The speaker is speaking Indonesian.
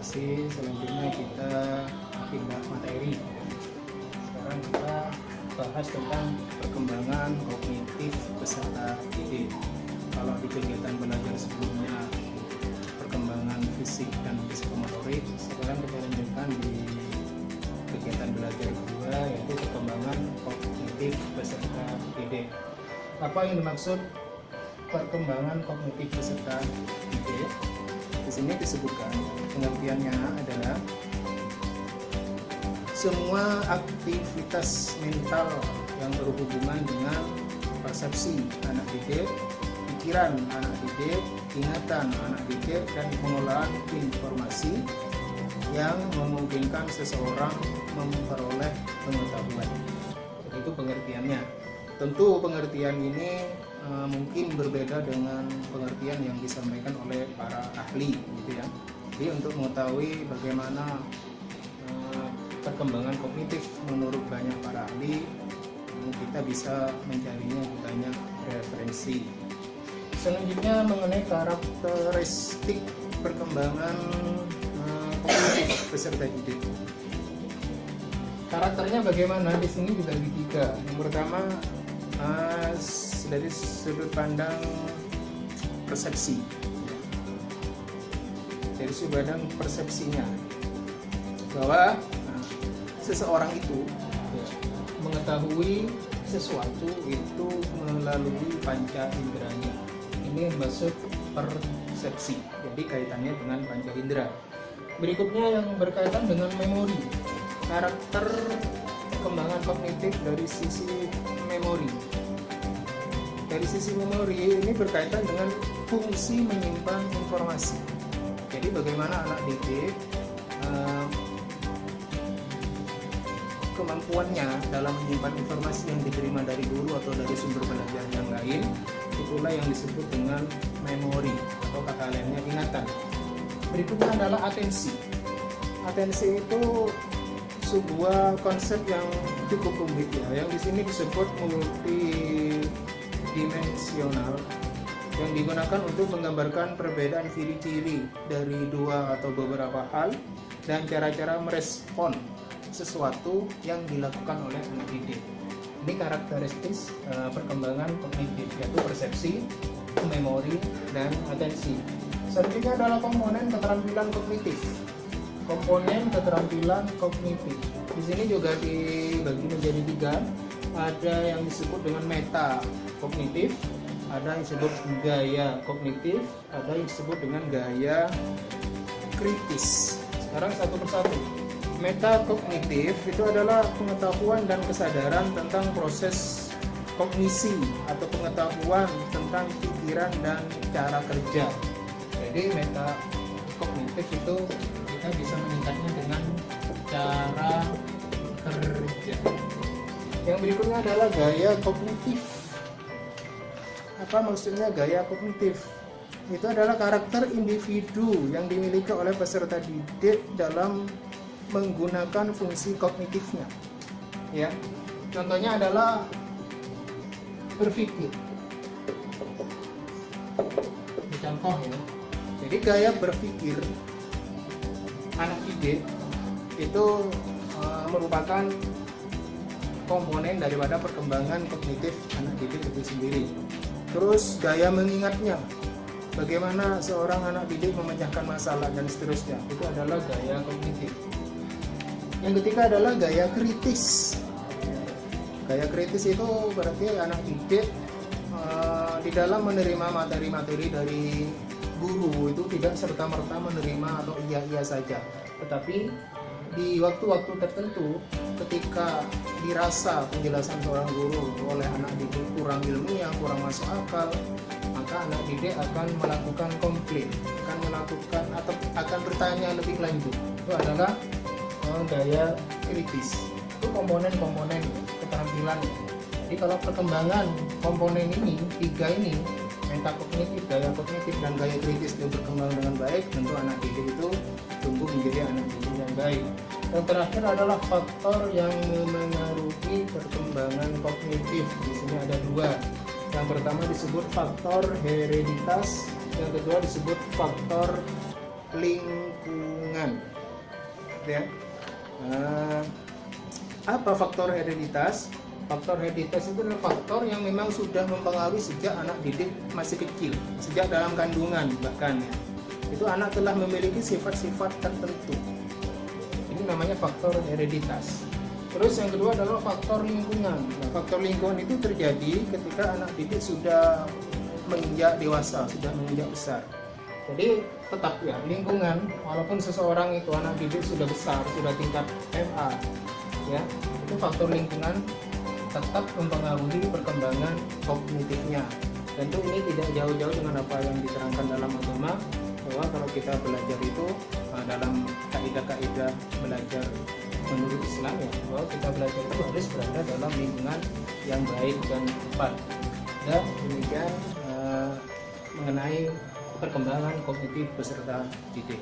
kasih. Selanjutnya kita pindah materi. Sekarang kita bahas tentang perkembangan kognitif peserta didik. Kalau di kegiatan belajar sebelumnya perkembangan fisik dan psikomotorik, sekarang kita lanjutkan di kegiatan belajar kedua, yaitu perkembangan kognitif peserta didik. Apa yang dimaksud perkembangan kognitif peserta didik? Di sini disebutkan pengertiannya adalah semua aktivitas mental yang berhubungan dengan persepsi anak didik, pikiran anak didik, ingatan anak didik, dan pengolahan informasi yang memungkinkan seseorang memperoleh pengetahuan. Jadi itu pengertiannya. Tentu pengertian ini mungkin berbeda dengan pengertian yang disampaikan oleh para ahli, gitu ya. Jadi untuk mengetahui bagaimana perkembangan kognitif menurut banyak para ahli, kita bisa mencarinya di banyak referensi. Selanjutnya mengenai karakteristik perkembangan kognitif peserta didik. Karakternya bagaimana? Di sini dibagi tiga. Yang pertama dari sudut pandang persepsi, dari sudut pandang persepsinya, bahwa seseorang itu mengetahui sesuatu itu melalui panca inderanya. Ini maksud persepsi, jadi kaitannya dengan panca indera. Berikutnya yang berkaitan dengan memori. Karakter perkembangan kognitif dari sisi memori. Dari sisi memori ini berkaitan dengan fungsi menyimpan informasi. Jadi bagaimana anak didik kemampuannya dalam menyimpan informasi yang diterima dari guru atau dari sumber belajar yang lain, itulah yang disebut dengan memori atau kata lainnya ingatan. Berikutnya adalah atensi. Atensi itu sebuah konsep yang cukup rumit ya, yang di sini disebut multidimensional, yang digunakan untuk menggambarkan perbedaan ciri-ciri dari dua atau beberapa hal dan cara-cara merespon sesuatu yang dilakukan oleh anak didik. Ini karakteristik perkembangan kognitif, yaitu persepsi, memori, dan atensi. Selanjutnya adalah komponen keterampilan kognitif. Komponen keterampilan kognitif di sini juga dibagi menjadi tiga. Ada yang disebut dengan meta kognitif, ada yang disebut gaya kognitif, ada yang disebut dengan gaya kritis. Sekarang satu persatu. Meta kognitif itu adalah pengetahuan dan kesadaran tentang proses kognisi atau pengetahuan tentang pikiran dan cara kerja. Jadi meta kognitif itu kita bisa meningkatnya dengan cara kerja. Yang berikutnya adalah gaya kognitif. Apa maksudnya gaya kognitif? Itu adalah karakter individu yang dimiliki oleh peserta didik dalam menggunakan fungsi kognitifnya. Ya, contohnya adalah berpikir. Contoh ya. Jadi gaya berpikir anak didik itu merupakan komponen daripada perkembangan kognitif anak didik itu sendiri. Terus gaya mengingatnya, bagaimana seorang anak didik memecahkan masalah dan seterusnya, itu adalah gaya kognitif. Yang ketiga adalah gaya kritis. Gaya kritis itu berarti anak didik di dalam menerima materi-materi dari guru itu tidak serta-merta menerima atau iya-iya saja, tetapi di waktu-waktu tertentu ketika dirasa penjelasan seorang guru oleh anak didik kurang ilmiah, kurang masuk akal, maka anak didik akan melakukan komplain, akan melakukan atau akan bertanya lebih lanjut. Itu adalah gaya kritis. Itu komponen-komponen keterampilan. Jadi kalau perkembangan komponen ini, tiga ini, meta kognitif, gaya kognitif, dan gaya kritis itu berkembang dengan baik, tentu anak didik itu tumbuh menjadi anak didik yang baik. Yang terakhir adalah faktor yang memengaruhi perkembangan kognitif. Di sini ada dua. Yang pertama disebut faktor hereditas, yang kedua disebut faktor lingkungan. Ya. Apa faktor hereditas? Faktor hereditas itu adalah faktor yang memang sudah mempengaruhi sejak anak didik masih kecil, sejak dalam kandungan bahkan ya. Itu anak telah memiliki sifat-sifat tertentu. Ini namanya faktor hereditas. Terus yang kedua adalah faktor lingkungan. Nah, faktor lingkungan itu terjadi ketika anak didik sudah menginjak dewasa, sudah menginjak besar. Jadi tetap ya lingkungan, walaupun seseorang itu anak didik sudah besar, sudah tingkat MA, ya itu faktor lingkungan tetap mempengaruhi perkembangan kognitifnya. Tentu ini tidak jauh-jauh dengan apa yang diterangkan dalam agama, bahwa kalau kita belajar itu dalam kaidah-kaidah belajar menurut Islam ya, bahwa kita belajar itu harus berada dalam lingkungan yang baik dan tepat. Dan demikian mengenai perkembangan kognitif peserta didik.